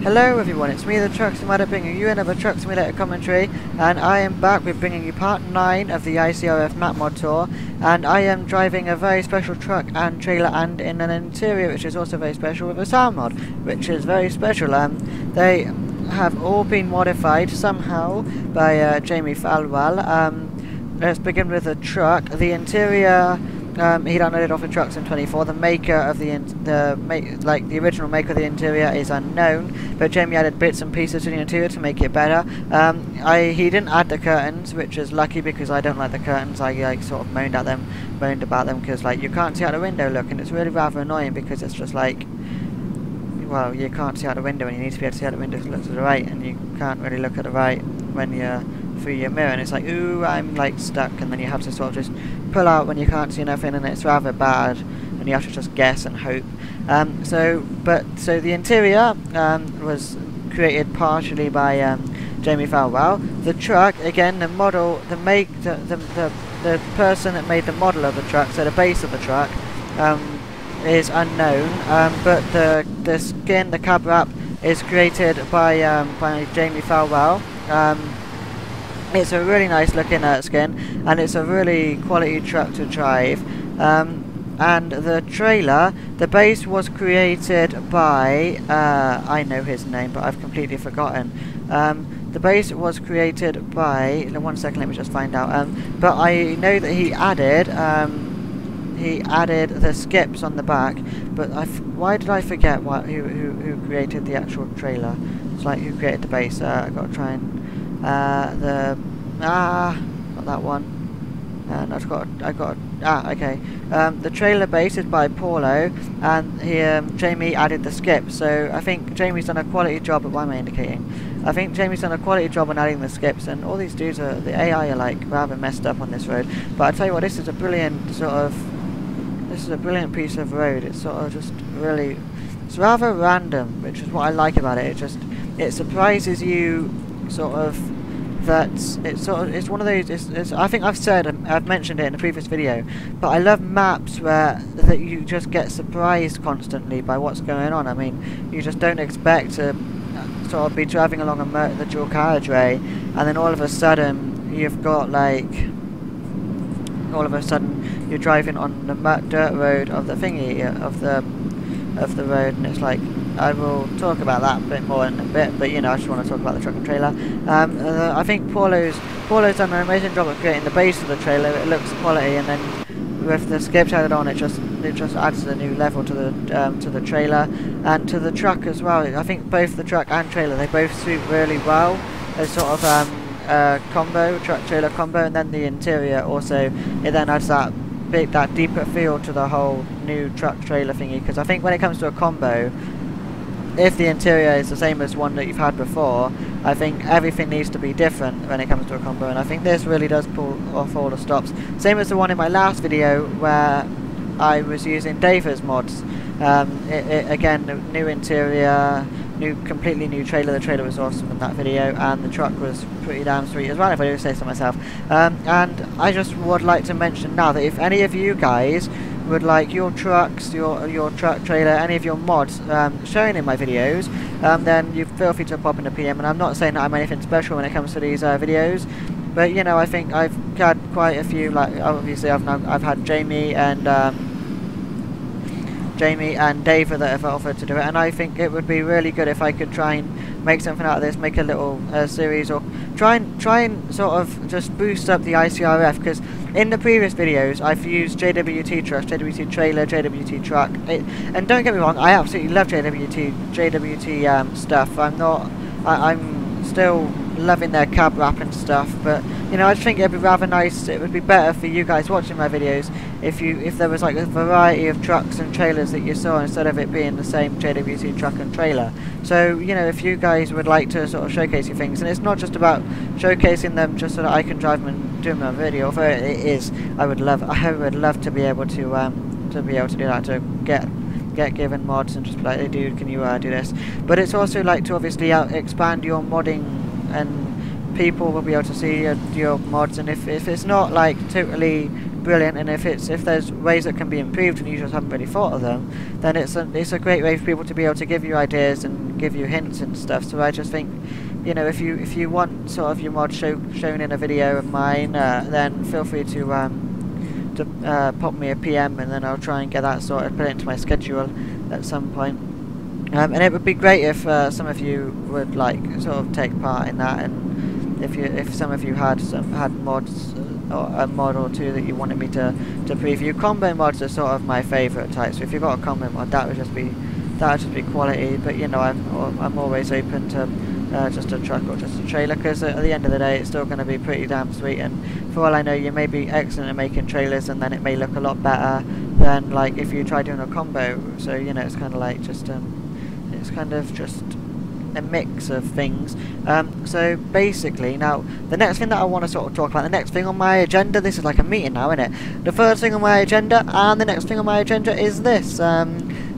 Hello everyone, it's me TheTruckSimAddict bringing you another Truck Simulator commentary, and I am back with bringing you part 9 of the ICRF map mod tour, and I am driving a very special truck and trailer and in an interior which is also very special with a sound mod, which is very special. They have all been modified somehow by Jamie Falwell. Let's begin with the truck. The interior, he downloaded off of Trucks in 24. The maker of the original maker of the interior is unknown, but Jamie added bits and pieces to the interior to make it better. He didn't add the curtains, which is lucky because I don't like the curtains. I sort of moaned about them because you can't see out the window, look, and it's really rather annoying because it's just well, you can't see out the window and you need to be able to see out the window to look to the right, and you can't really look at the right when you're through your mirror, and it's ooh, I'm stuck, and then you have to sort of just pull out when you can't see nothing, and it's rather bad, and you have to just guess and hope. So the interior was created partially by Jamie Falwell. The truck, again, the model, the person that made the model of the truck, so the base of the truck, is unknown, but the skin, the cab wrap, is created by Jamie Falwell. It's a really nice looking skin, and it's a really quality truck to drive. And the trailer, the base was created by, I know his name, but I've completely forgotten. The base was created by, one second, let me just find out. But I know that he added the skips on the back, but why did I forget who created the actual trailer? It's who created the base. I got to try and not that one. And okay. The trailer base is by Paulo, and Jamie added the skip. So I think Jamie's done a quality job. Why am I indicating? I think Jamie's done a quality job on adding the skips, and all these dudes the AI are rather messed up on this road. But I tell you what, this is a brilliant piece of road. It's sort of just really, it's rather random, which is what I like about it. It surprises you, sort of. It's one of those. I think I've mentioned it in a previous video, but I love maps that you just get surprised constantly by what's going on. I mean, you just don't expect to sort of be driving along the dual carriageway, and then all of a sudden you've got you're driving on the dirt road of the thingy of the road, and it's I will talk about that a bit more in a bit, but I just want to talk about the truck and trailer. I think Paulo's done an amazing job of creating the base of the trailer. It looks quality, and then with the skips added on, it just adds a new level to the trailer and to the truck as well. I think both the truck and trailer, they both suit really well as sort of combo, truck trailer combo, and then the interior also, it then adds that deeper feel to the whole new truck trailer thingy. Because I think when it comes to a combo, if the interior is the same as one that you've had before, I think everything needs to be different when it comes to a combo, and I think this really does pull off all the stops. Same as the one in my last video where I was using Daver's mods. Again, new interior, completely new trailer. The trailer was awesome in that video, and the truck was pretty damn sweet as well, if I do say so myself. And I just would like to mention now that if any of you guys would like your trucks, your truck trailer, any of your mods shown in my videos, then you feel free to pop in a PM. And I'm not saying that I'm anything special when it comes to these videos, but I think I've had quite a few. Obviously I've had Jamie and Dave that have offered to do it, and I think it would be really good if I could try and make something out of this, make a little series, or try and sort of just boost up the ICRF, because in the previous videos I've used JWT trucks, JWT trailer, JWT truck, and don't get me wrong, I absolutely love JWT stuff. I'm still loving their cab wrap and stuff, but I just think it'd be rather nice. It would be better for you guys watching my videos if there was a variety of trucks and trailers that you saw, instead of it being the same JWT truck and trailer. So if you guys would like to sort of showcase your things, and it's not just about showcasing them just so that I can drive them and do my video, although it is, I would love to be able to do that, to get given mods and just be like, hey dude, can you do this? But it's also to obviously expand your modding, and people will be able to see your mods, and if it's not totally brilliant, and if there's ways that can be improved and you just haven't really thought of them, then it's a great way for people to be able to give you ideas and give you hints and stuff. So I just think, you know, if you want sort of your mod shown in a video of mine, then feel free to pop me a PM, and then I'll try and get that sorted, put it into my schedule at some point. And it would be great if some of you would like sort of take part in that, and if some of you had mods, or a mod or two that you wanted me to preview. Combo mods are sort of my favourite type, so if you've got a combo mod, that would just be quality. But you know, I'm always open to just a truck or just a trailer, because at the end of the day it's still going to be pretty damn sweet, and for all I know you may be excellent at making trailers and then it may look a lot better than like if you try doing a combo. So you know, it's kind of like just it's kind of just a mix of things. So basically, now the next thing that I want to sort of talk about, the next thing on my agenda, this is like a meeting now, isn't it? The first thing on my agenda and the next thing on my agenda is this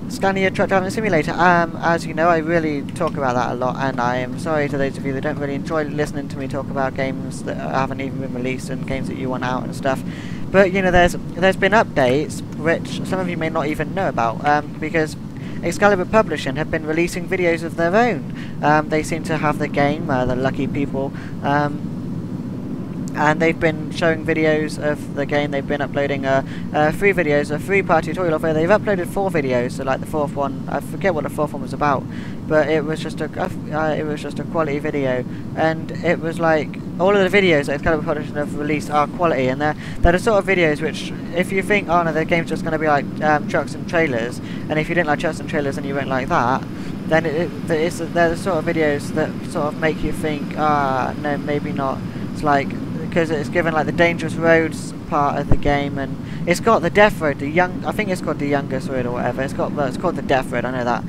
Scania truck driving simulator. As you know, I really talk about that a lot, and I am sorry to those of you that don't really enjoy listening to me talk about games that haven't even been released and games that you want out and stuff. But you know, there's been updates which some of you may not even know about, because Excalibur Publishing have been releasing videos of their own. They seem to have the game, the lucky people, and they've been showing videos of the game. They've been uploading 3 videos, a 3-part tutorial of it. They've uploaded 4 videos, so like the 4th one, I forget what the 4th one was about, but it was just a quality video, and it was like all of the videos that Excalibur Publishing have released are quality, and they're the sort of videos which, if you think, oh no, the game's just going to be like trucks and trailers, and if you didn't like trucks and trailers and you won't like that, then they're the sort of videos that sort of make you think, no, maybe not. It's like, because it's given like the dangerous roads part of the game, and it's got the death road, I think it's called the youngest road or whatever. It's called the death road, I know that,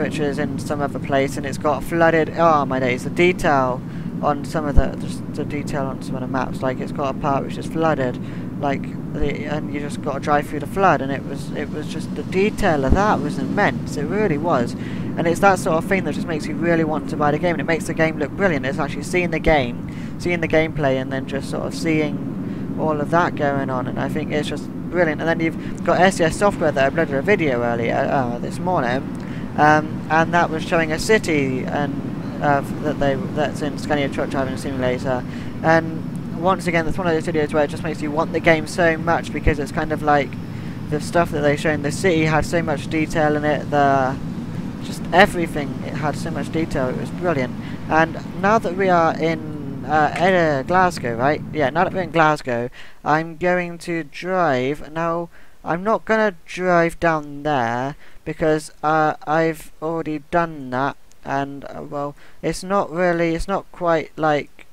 which is in some other place, and it's got flooded. Oh my days, the detail on some of the detail on some of the maps. Like it's got a part which is flooded, like and you just got to drive through the flood, and it was just the detail of that was immense. It really was, and it's that sort of thing that just makes you really want to buy the game, and it makes the game look brilliant. It's actually seeing the gameplay, and then just sort of seeing all of that going on, and I think it's just brilliant. And then you've got SES Software that uploaded a video earlier this morning, and that was showing a city and that's in Scania Truck Driving Simulator, and once again that's one of those videos where it just makes you want the game so much, because it's kind of like the stuff that they show in the city had so much detail in it, just everything, it had so much detail, it was brilliant. And now that we are in Glasgow, right? Yeah, now that we're in Glasgow, I'm going to drive. Now, I'm not going to drive down there, because I've already done that, and well, it's not quite like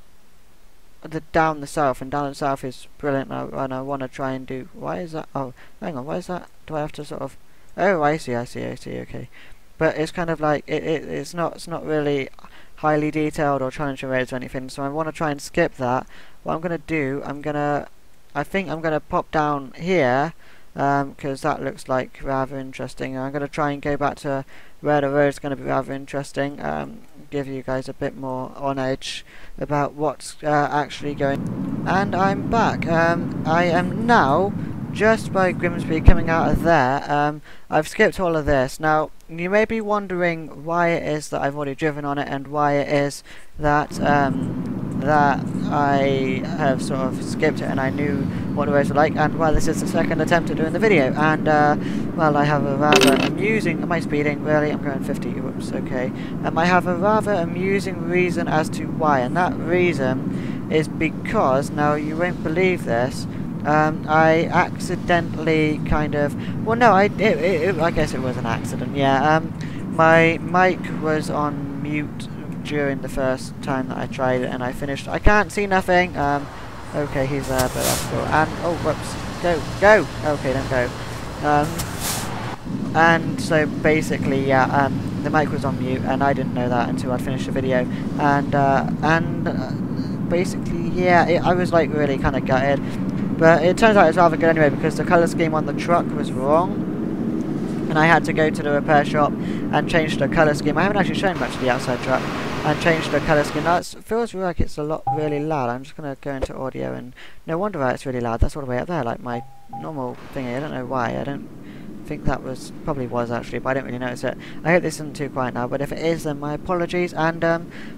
down the south, and down the south is brilliant, and I want to try and do. Why is that? Oh, hang on, why is that? Do I have to sort of? Oh, I see, okay. But it's kind of like it's not really highly detailed or challenging roads or anything, so I want to try and skip that. What I'm gonna do, I think I'm gonna pop down here, because that looks like rather interesting. I'm gonna try and go back to where the road's gonna be rather interesting. Give you guys a bit more on edge about what's actually going. And I'm back. I am now just by Grimsby, coming out of there. I've skipped all of this. Now, you may be wondering why it is that I've already driven on it, and why it is that that I have sort of skipped it and I knew what the roads were like, and well, this is the second attempt at doing the video, and well, I have a rather amusing, am I speeding? Really? I'm going 50, whoops, okay. I have a rather amusing reason as to why, and that reason is because, now you won't believe this, I accidentally kind of, well no, I guess it was an accident, yeah. My mic was on mute during the first time that I tried it, and I finished. I can't see nothing. Okay, he's there, but that's cool. And oh, whoops, go. Okay, don't go. And so basically, yeah, the mic was on mute, and I didn't know that until I'd finished the video. And basically, yeah, I was like really kind of gutted. But it turns out it's rather good anyway, because the colour scheme on the truck was wrong, and I had to go to the repair shop and change the colour scheme. I haven't actually shown much of the outside truck. and change the colour scheme. Now it feels like it's a lot really loud. I'm just going to go into audio, and no wonder why it's really loud. That's all the way up there, like my normal thingy. I don't know why. I don't think that was, probably was actually, but I didn't really notice it. I hope this isn't too quiet now, but if it is, then my apologies. And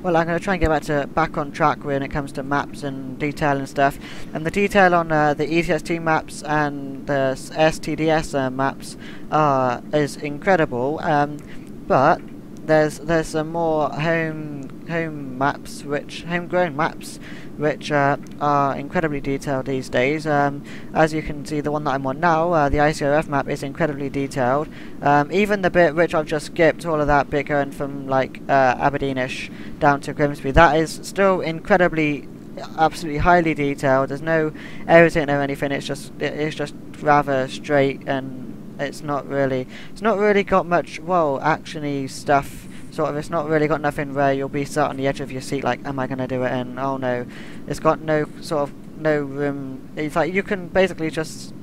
well, I'm going to try and get back on track when it comes to maps and detail and stuff. And the detail on the ETST maps and the STDS maps is incredible. But there's some more homegrown maps which are incredibly detailed these days. As you can see, the one that I'm on now, the ICRF map, is incredibly detailed. Even the bit which I've just skipped, all of that bit going from like Aberdeenish down to Grimsby, that is still incredibly, absolutely highly detailed. There's no errors in it or anything. It's just rather straight, and it's not really got much actiony stuff. Sort of, it's not really got nothing where you'll be sat on the edge of your seat like, am I going to do it? And oh no, it's got no room. It's like you can basically just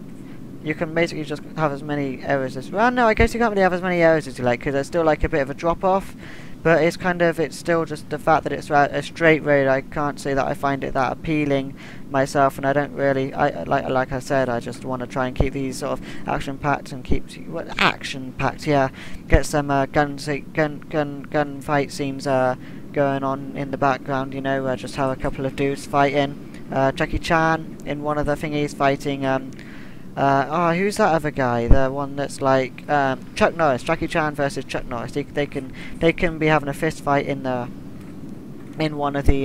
have as many errors as well. No, I guess you can't really have as many errors as you like, because there's still like a bit of a drop off. But it's still just the fact that it's a straight road. I can't say that I find it that appealing myself, and I don't really. Like I said, I just want to try and keep these sort of action packed and yeah. Get some gun fight scenes going on in the background. You know, just have a couple of dudes fighting. Jackie Chan in one of the thingies fighting. Who's that other guy? The one that's like Chuck Norris. Jackie Chan versus Chuck Norris. They can be having a fist fight in one of the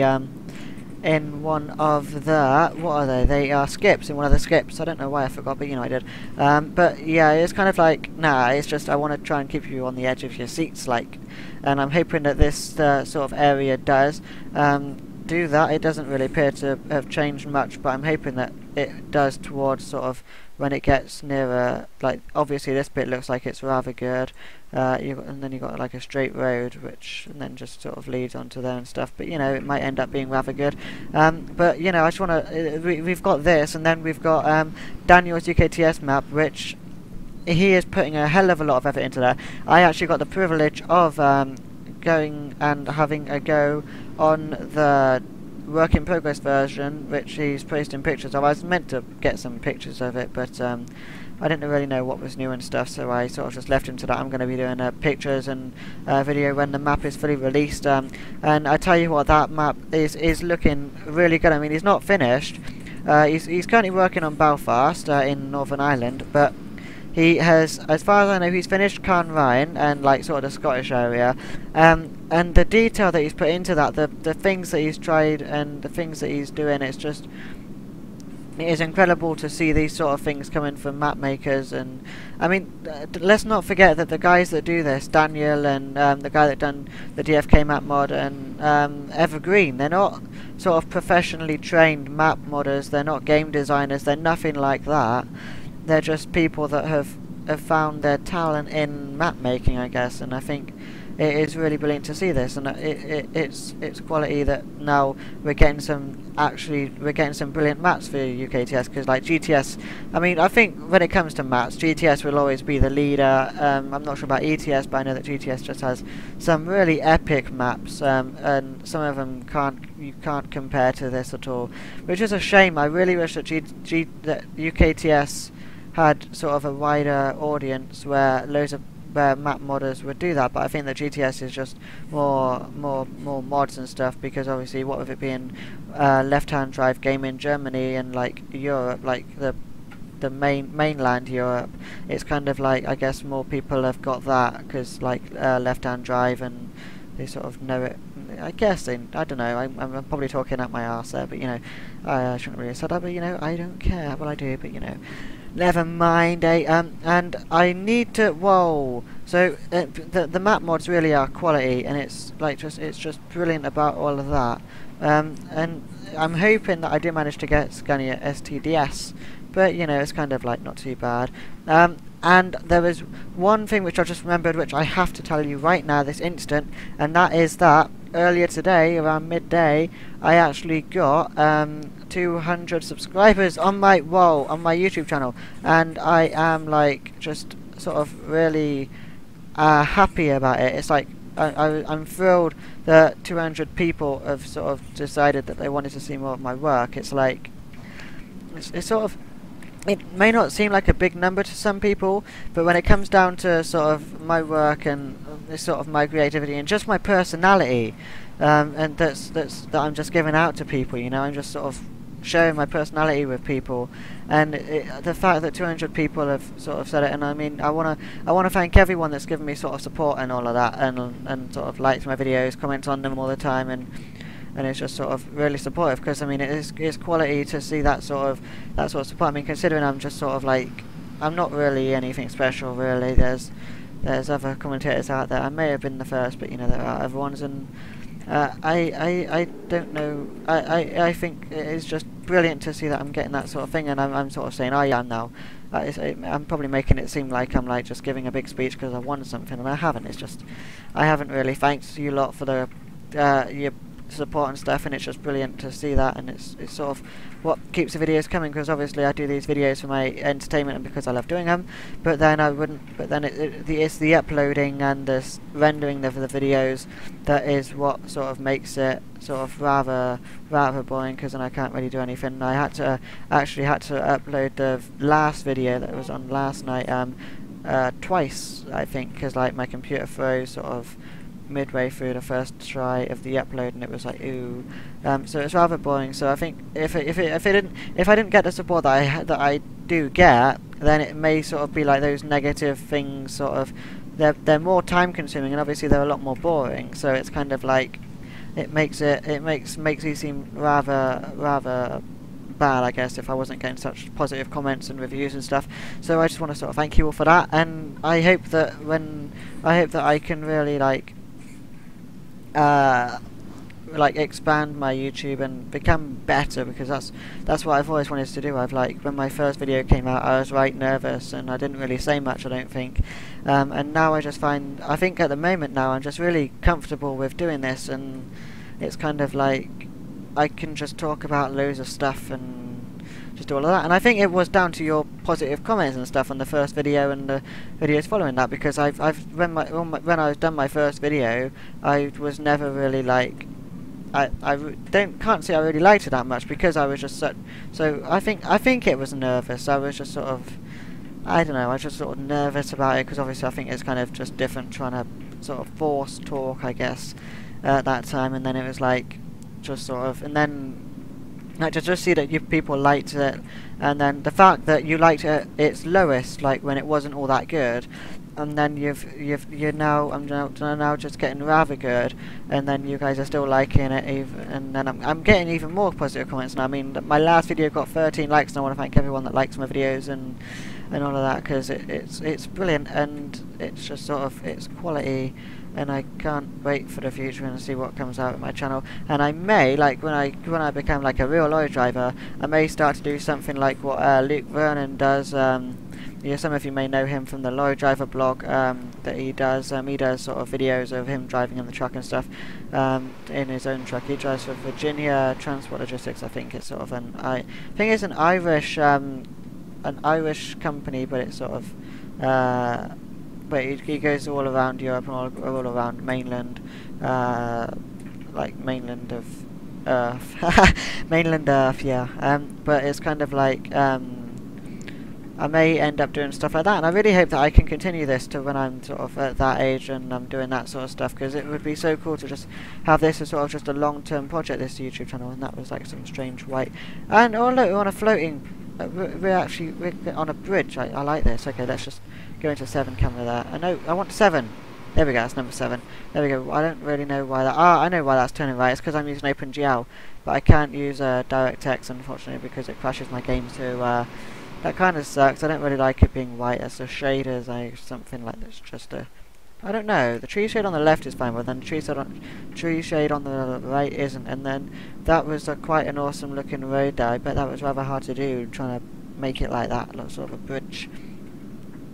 what are they? They are skips, in one of the skips. I don't know why I forgot, but you know I did. But yeah, it's kind of like, it's just I want to try and keep you on the edge of your seats, like, and I'm hoping that this sort of area does do that. It doesn't really appear to have changed much, but I'm hoping that it does towards sort of when it gets nearer. Like, obviously this bit looks like it's rather good, and then you've got like a straight road and then just sort of leads onto there and stuff, but you know, it might end up being rather good. But you know, I just want to we've got this, and then we've got Daniel's UKTS map, which he is putting a hell of a lot of effort into there. I actually got the privilege of going and having a go on the work in progress version, which he's posting pictures of. I was meant to get some pictures of it, but I didn't really know what was new and stuff, so I sort of just left him to that. I'm going to be doing pictures and video when the map is fully released, and I tell you what, that map is looking really good. I mean, he's not finished. He's currently working on Belfast in Northern Ireland, but he has, as far as I know, he's finished Carn Ryan and like sort of the Scottish area, and the detail that he's put into that, the things that he's tried and the things that he's doing, it is incredible to see these sort of things coming from map makers. And I mean, let's not forget that the guys that do this, Daniel and the guy that done the DFK map mod and Evergreen, they're not sort of professionally trained map modders, they're not game designers, they're nothing like that. They're just people that have found their talent in map making, I guess, and I think it is really brilliant to see this, and it's quality that now we're getting some brilliant maps for UKTS, because like GTS, I mean, I think when it comes to maps, GTS will always be the leader. I'm not sure about ETS, but I know that GTS just has some really epic maps, and some of them you can't compare to this at all, which is a shame. I really wish that that UKTS had sort of a wider audience where map modders would do that, but I think that GTS is just more mods and stuff, because obviously what with it being left-hand drive game in Germany and like Europe, like the mainland Europe, it's kind of like, I guess more people have got that because like left-hand drive, and they sort of know it. I guess I don't know. I'm probably talking out my arse there, but you know, I shouldn't really have said that, but you know, I don't care. Well, I do, but you know. Never mind, and I need to. Whoa! So the map mods really are quality, and it's just brilliant about all of that. And I'm hoping that I do manage to get Scania STDS, but you know, it's kind of like not too bad. And there was one thing which I just remembered, which I have to tell you right now, this instant, and that is that earlier today, around midday, I actually got 200 subscribers on my YouTube channel, and I am like just sort of really happy about it. It's like I'm thrilled that 200 people have sort of decided that they wanted to see more of my work. It's like, it's sort of, it may not seem like a big number to some people, but when it comes down to sort of my work and sort of my creativity and just my personality, and that I'm just giving out to people, you know, I'm just sort of sharing my personality with people, and the fact that 200 people have sort of said it, and I mean, I wanna thank everyone that's given me sort of support and all of that, and sort of likes my videos, comments on them all the time, and it's just sort of really supportive, because I mean it's quality to see that sort of support. I mean, considering I'm just sort of like, I'm not really anything special really. There's other commentators out there. I may have been the first, but you know, there are other ones, and I don't know. I think it is just brilliant to see that I'm getting that sort of thing, and I'm sort of saying I am now. I'm probably making it seem like I'm like just giving a big speech because I won something, and I haven't. It's just I haven't really. Thanks you lot for the your support and stuff, and it's just brilliant to see that, and it's sort of what keeps the videos coming, because obviously I do these videos for my entertainment and because I love doing them, but then it's the uploading and the rendering of the videos that is what sort of makes it sort of rather boring, because then I can't really do anything. I actually had to upload the last video that was on last night twice, I think, because like my computer froze sort of midway through the first try of the upload, and it was like ooh, so it's rather boring. So I think if I didn't get the support that I do get, then it may sort of be like those negative things. Sort of, they're more time consuming, and obviously they're a lot more boring. So it's kind of like it makes you seem rather bad, I guess, if I wasn't getting such positive comments and reviews and stuff. So I just want to sort of thank you all for that, and I hope that I can really like expand my YouTube and become better, because that's what I've always wanted to do. When my first video came out, I was right nervous and I didn't really say much, I don't think, and now I think at the moment now I'm just really comfortable with doing this, and it's kind of like I can just talk about loads of stuff and just do all of that. And I think it was down to your positive comments and stuff on the first video and the videos following that, because when I was done my first video, I was never really like, can't say I really liked it that much, because I was just so I think it was nervous. I was just sort of, I don't know, I was just sort of nervous about it, because obviously I think it's kind of just different trying to sort of force talk, I guess, at that time. And then it was like just sort of, and then like to just see that people liked it, and then the fact that you liked it its lowest, like when it wasn't all that good, and then I'm now just getting rather good, and then you guys are still liking it, and then I'm getting even more positive comments now. I mean, my last video got 13 likes, and I want to thank everyone that likes my videos and all of that, because it's brilliant, and it's just sort of, it's quality, and I can't wait for the future and see what comes out of my channel. And I may, like when I become like a real lorry driver, I may start to do something like what Luke Vernon does. Yeah, some of you may know him from the lorry driver blog that he does. He does sort of videos of him driving in the truck and stuff, in his own truck. He drives for Virginia Transport Logistics. I think it's sort of an Irish company, but it's sort of but he goes all around Europe and all around mainland, like mainland of Earth, mainland Earth, yeah. But it's kind of like I may end up doing stuff like that, and I really hope that I can continue this to when I'm sort of at that age and I'm doing that sort of stuff, because it would be so cool to just have this as sort of just a long-term project, this YouTube channel. And that was like some strange white, and oh look, we're on a floating. We're on a bridge. I like this. Okay, let's just go into 7 camera there. I want 7. There we go, that's number 7. There we go. I don't really know why that... I know why that's turning right. It's because I'm using OpenGL, but I can't use DirectX, unfortunately, because it crashes my game, so that kind of sucks. I don't really like it being white. As a shaders, something like this, just a... I don't know, the tree shade on the left is fine, but then the tree shade on the right isn't, and then that was quite an awesome looking road there. I bet that was rather hard to do, trying to make it like that, like sort of a bridge.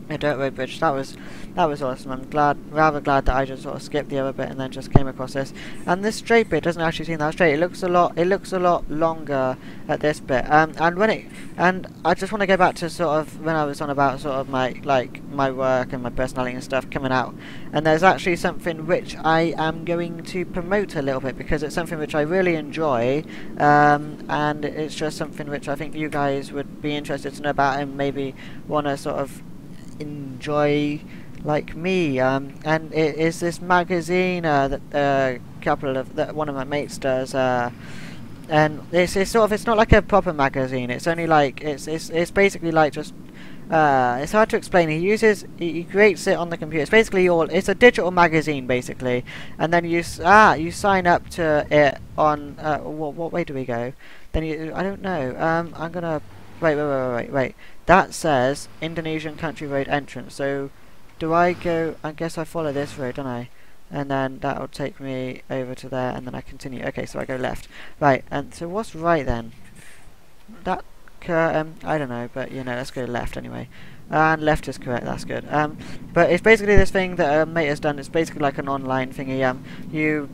a dirt road bridge. That was awesome. I'm rather glad that I just sort of skipped the other bit and then just came across this. And this straight bit doesn't actually seem that straight. It looks a lot longer at this bit. And I just want to go back to sort of when I was on about sort of my work and my personality and stuff coming out. And there's actually something which I am going to promote a little bit because it's something which I really enjoy, and it's just something which I think you guys would be interested to know about and maybe want to sort of enjoy like me. And it is this magazine that one of my mates does, and it's not like a proper magazine. It's only like it's basically like just it's hard to explain. He creates it on the computer. It's basically it's a digital magazine basically, and then you sign up to it on what way do we go? Then I don't know. I'm gonna wait. That says Indonesian country road entrance. So do I go? I guess I follow this road, don't I? And then that'll take me over to there, and then I continue. Okay, so I go left. Right, and so what's right then? That I don't know, but you know, let's go left anyway. And left is correct, that's good. But it's basically this thing that a mate has done. It's basically like an online thingy. You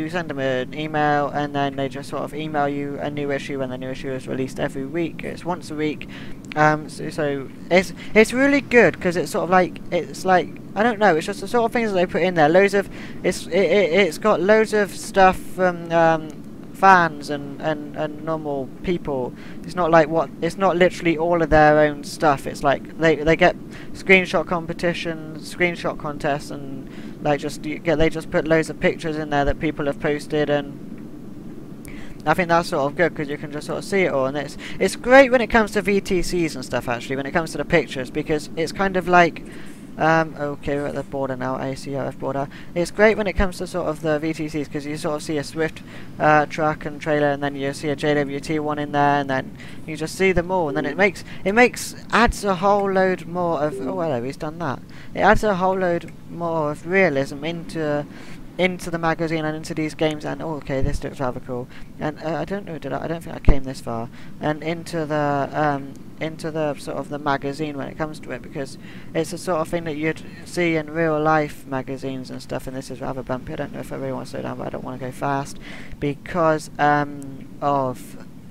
send them an email, and then they just sort of email you a new issue, and the new issue is released every week. It's once a week. So it's really good because it's sort of like I don't know. It's just the sort of things that they put in there. It's got loads of stuff from fans and normal people. It's not literally all of their own stuff. It's like they get screenshot competitions, screenshot contests, and they just put loads of pictures in there that people have posted, and I think that's sort of good because you can just sort of see it all. And it's great when it comes to VTCs and stuff, actually, when it comes to the pictures, because it's kind of like okay, we're at the border now, ACRF border. It's great when it comes to sort of the VTCs because you sort of see a Swift truck and trailer, and then you see a JWT one in there, and then you just see them all, and then it adds a whole load more of, oh hello, he's done that. It adds a whole load more of realism into the magazine and into these games, and oh, okay, this looks rather cool. And I don't know, I don't think I came this far. And into the sort of the magazine when it comes to it, because it's the sort of thing that you'd see in real life magazines and stuff. And this is rather bumpy. I don't know if I really want to slow down, but I don't want to go fast because I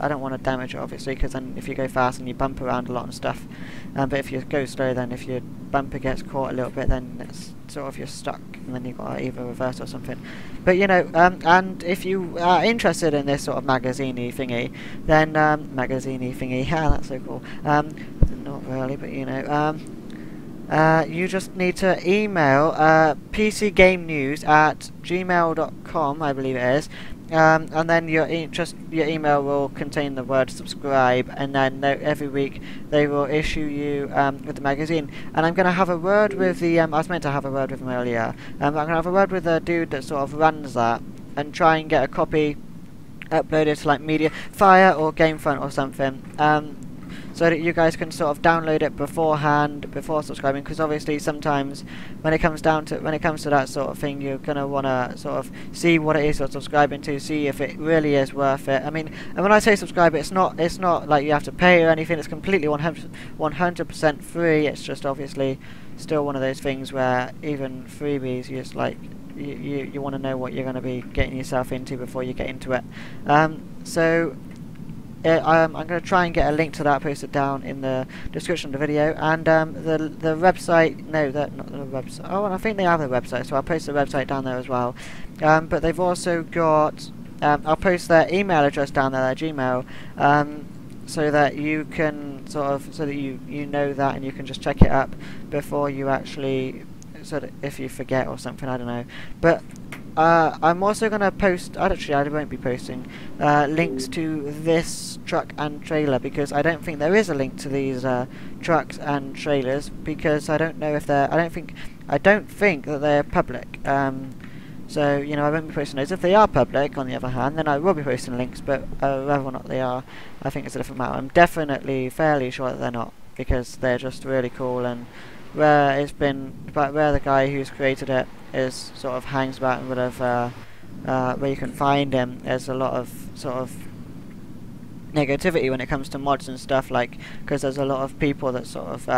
don't want to damage it, obviously, because then if you go fast and you bump around a lot and stuff, but if you go slow, then if your bumper gets caught a little bit, then it's sort of you're stuck, and then you've got to either reverse or something. But you know, and if you are interested in this sort of magazine-y thingy, then yeah, that's so cool. Not really, but you know, you just need to email pcgamenews@gmail.com, I believe it is. And then your email will contain the word subscribe, and then every week they will issue you with the magazine. And I'm going to have a word with the I was meant to have a word with him earlier. I'm going to have a word with the dude that sort of runs that, and try and get a copy uploaded to like Mediafire or Gamefront or something. So that you guys can sort of download it beforehand, before subscribing, because obviously sometimes when it comes to that sort of thing, you're gonna wanna sort of see what it is you're subscribing to, see if it really is worth it. I mean, and when I say subscribe, it's not like you have to pay or anything. It's completely 100% free. It's just obviously still one of those things where even freebies, you just like you want to know what you're going to be getting yourself into before you get into it. So I'm going to try and get a link to that posted down in the description of the video, and the website, no, not the website, oh, and I think they have a website, so I'll post the website down there as well. But they've also got, I'll post their email address down there, their Gmail, so that you can sort of, so that you know that, and you can just check it up before you actually, so that if you forget or something, I don't know. But I'm also going to post, actually I won't be posting links to this truck and trailer, because I don't think there is a link to these trucks and trailers, because I don't know if they're, I don't think that they're public. So, you know, I won't be posting those. If they are public, on the other hand, then I will be posting links, but whether or not they are, I think it's a different matter. I'm definitely fairly sure that they're not, because they're just really cool, and where it's been, but where the guy who's created it is sort of hangs about and would have, where you can find him, there's a lot of sort of negativity when it comes to mods and stuff, like, because there's a lot of people that sort of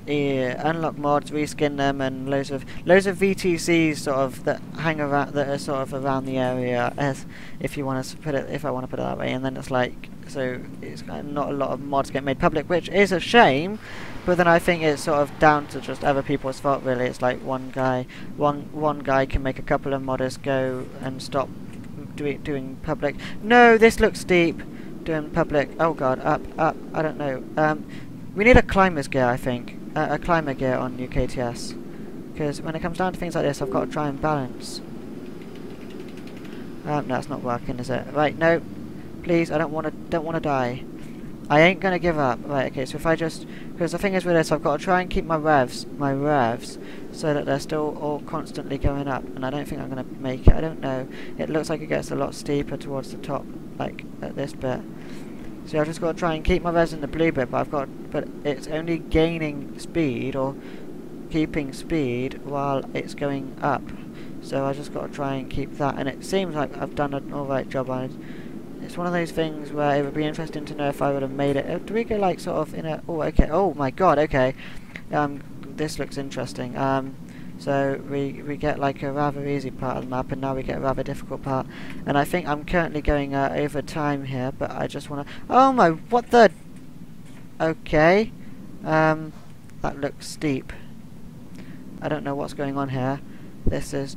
unlock mods, reskin them, and loads of VTCs sort of that hang around, that are sort of around the area, as if you want to put it, if I want to put it that way. And then it's like, so it's kind of not a lot of mods get made public, which is a shame. But then I think it's sort of down to just other people's fault, really. It's like one guy can make a couple of modders go and stop doing public. No, this looks steep. Doing public. Oh god, up. I don't know. We need a climber's gear, I think. A climber gear on UKTS. Because when it comes down to things like this, I've got to try and balance. No, it's not working, is it? Right, no. Please, I don't want to die. I ain't gonna give up. Right, okay, so if I just... Because the thing is with this, I've got to try and keep my revs, so that they're still all constantly going up. And I don't think I'm gonna make it. I don't know. It looks like it gets a lot steeper towards the top, like at this bit. So I've just got to try and keep my revs in the blue bit, but it's only gaining speed, or keeping speed, while it's going up. So I just got to try and keep that, and it seems like I've done an alright job on it. It's one of those things where it would be interesting to know if I would have made it. Do we go like sort of in a... Oh, okay. Oh my god, okay. This looks interesting. So we get like a rather easy part of the map, and now we get a rather difficult part. And I think I'm currently going over time here, but I just want to... Oh my... What the... Okay. That looks steep. I don't know what's going on here. This is...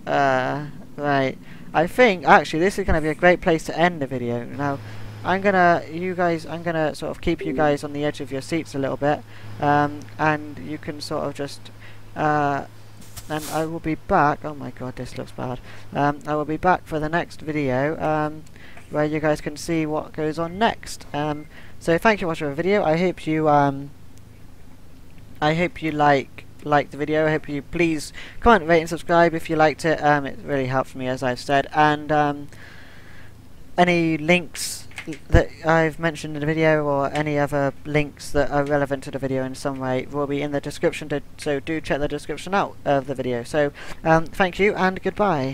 Right. I think, actually, this is going to be a great place to end the video. Now, I'm going to sort of keep you guys on the edge of your seats a little bit. And you can sort of just... and I will be back... Oh my god, this looks bad. I will be back for the next video, where you guys can see what goes on next. So thank you for watching the video. I hope you like the video. I hope you please comment, rate and subscribe if you liked it. It really helps me, as I've said. And any links that I've mentioned in the video, or any other links that are relevant to the video in some way, will be in the description, so do check the description out of the video. So thank you and goodbye.